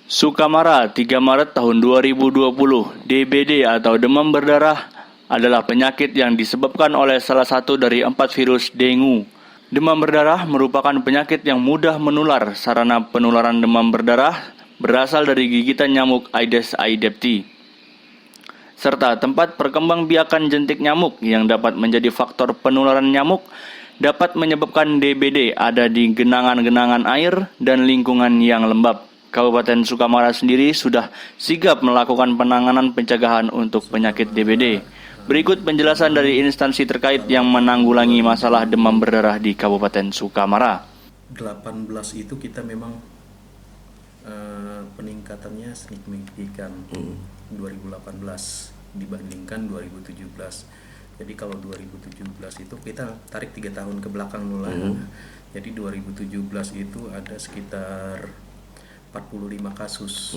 Sukamara 3 Maret tahun 2020, DBD atau demam berdarah adalah penyakit yang disebabkan oleh salah satu dari 4 virus dengue. Demam berdarah merupakan penyakit yang mudah menular. Sarana penularan demam berdarah berasal dari gigitan nyamuk Aedes aegypti, serta tempat perkembangbiakan jentik nyamuk yang dapat menjadi faktor penularan nyamuk dapat menyebabkan DBD ada di genangan-genangan air dan lingkungan yang lembab. Kabupaten Sukamara sendiri sudah sigap melakukan penanganan pencegahan untuk penyakit DBD. Berikut penjelasan dari instansi terkait yang menanggulangi masalah demam berdarah di Kabupaten Sukamara. 18 itu kita memang peningkatannya signifikan 2018 dibandingkan 2017. Jadi kalau 2017 itu kita tarik 3 tahun ke belakang dulu lah. Jadi 2017 itu ada sekitar 45 kasus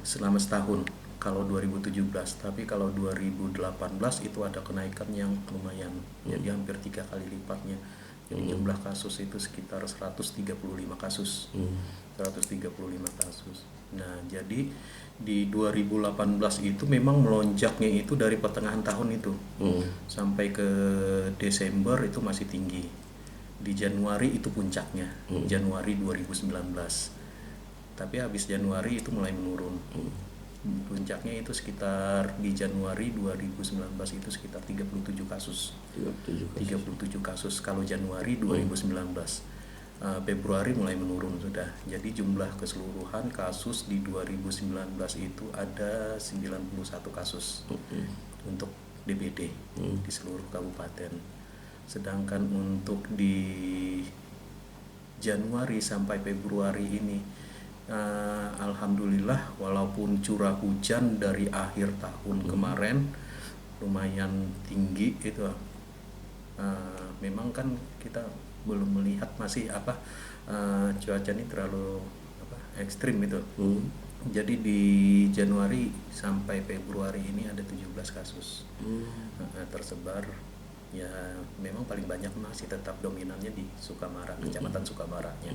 selama setahun kalau 2017, tapi kalau 2018 itu ada kenaikan yang lumayan, jadi hampir 3 kali lipatnya. Jadi jumlah kasus itu sekitar 135 kasus. 135 kasus. Nah, jadi di 2018 itu memang melonjaknya itu dari pertengahan tahun itu sampai ke Desember itu masih tinggi. Di Januari itu puncaknya, Januari 2019. Tapi habis Januari itu mulai menurun. Puncaknya itu sekitar di Januari 2019 itu sekitar 37 kasus. 37 kasus kalau Januari 2019. Februari mulai menurun sudah. Jadi jumlah keseluruhan kasus di 2019 itu ada 91 kasus untuk DBD di seluruh kabupaten. Sedangkan untuk di Januari sampai Februari ini alhamdulillah walaupun curah hujan dari akhir tahun kemarin lumayan tinggi itu, memang kan kita belum melihat masih cuaca ini terlalu ekstrim itu. Jadi di Januari sampai Februari ini ada 17 kasus tersebar. Ya memang paling banyak masih tetap dominannya di Sukamara, kecamatan Sukamaranya.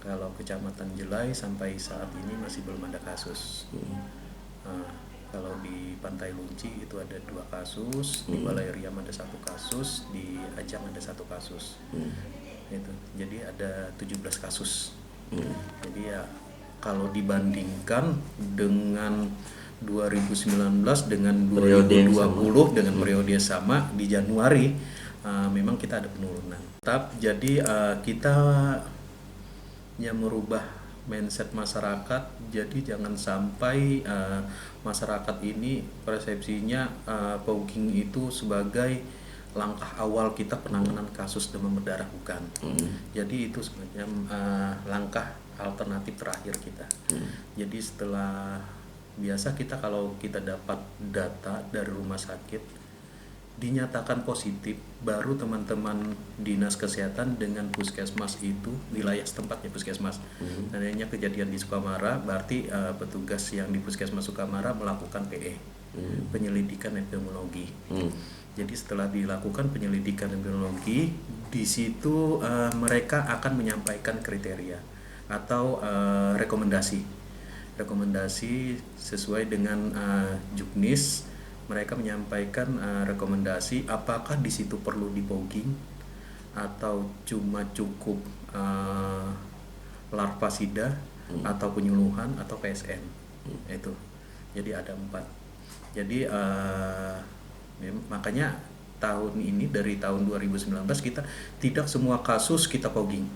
Kalau kecamatan Jelai sampai saat ini masih belum ada kasus. Kalau di Pantai Lunci itu ada 2 kasus, di Balai Riam ada 1 kasus, di Ajang ada 1 kasus. Itu. Jadi ada 17 kasus. Jadi ya kalau dibandingkan dengan 2019 dengan 2020 dengan periode sama di Januari, memang kita ada penurunan. Jadi kita yang merubah mindset masyarakat. Jadi jangan sampai masyarakat ini persepsinya fogging itu sebagai langkah awal kita penanganan kasus demam berdarah, bukan. Jadi itu sebenarnya langkah alternatif terakhir kita. Jadi setelah biasa kita kalau kita dapat data dari rumah sakit dinyatakan positif, baru teman-teman dinas kesehatan dengan puskesmas itu wilayah setempatnya puskesmas. Adanya kejadian di Sukamara, berarti petugas yang di puskesmas Sukamara melakukan PE, penyelidikan epidemiologi. Jadi setelah dilakukan penyelidikan epidemiologi, di situ mereka akan menyampaikan kriteria atau rekomendasi sesuai dengan Juknis. Mereka menyampaikan rekomendasi apakah di situ perlu dipogging atau cuma cukup larvasida atau penyuluhan atau PSN. Itu. Jadi ada 4. Jadi makanya tahun ini dari tahun 2019 kita tidak semua kasus kita pogging.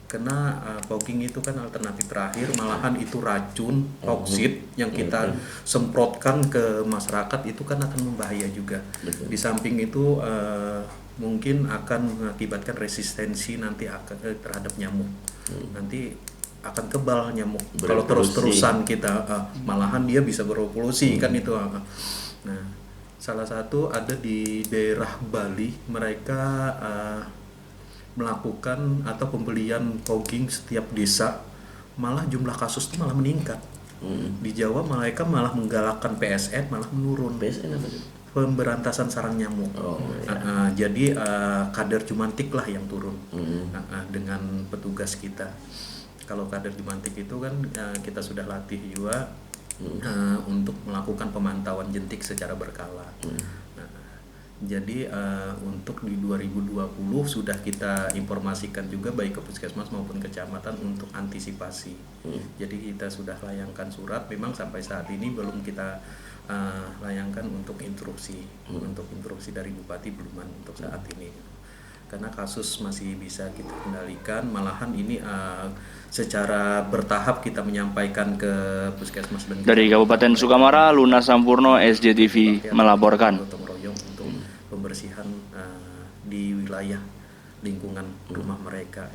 Karena fogging itu kan alternatif terakhir, malahan itu racun toksit yang kita semprotkan ke masyarakat itu kan akan membahaya juga. Di samping itu mungkin akan mengakibatkan resistensi nanti terhadap nyamuk. Nanti akan kebal nyamuk kalau terus-terusan kita malahan dia bisa berevolusi kan itu. Nah, salah satu ada di daerah Bali, mereka melakukan atau pembelian fogging setiap desa, malah jumlah kasus itu malah meningkat. Di Jawa mereka malah menggalakkan PSN, malah menurun. PSN apa itu? Pemberantasan sarang nyamuk. Jadi kadar jumantik lah yang turun dengan petugas kita. kalau kader Jumantik itu kan kita sudah latih juga untuk melakukan pemantauan jentik secara berkala. Nah, jadi untuk di 2020 sudah kita informasikan juga baik ke puskesmas maupun kecamatan untuk antisipasi. Jadi kita sudah layangkan surat, memang sampai saat ini belum kita layangkan untuk instruksi. Untuk instruksi dari Bupati belum untuk saat ini. Karena kasus masih bisa kita kendalikan, malahan ini secara bertahap kita menyampaikan ke puskesmas dan Dari Kabupaten Sukamara, Luna Sampurno, SJTV melaporkan. gotong royong untuk pembersihan di wilayah lingkungan rumah mereka.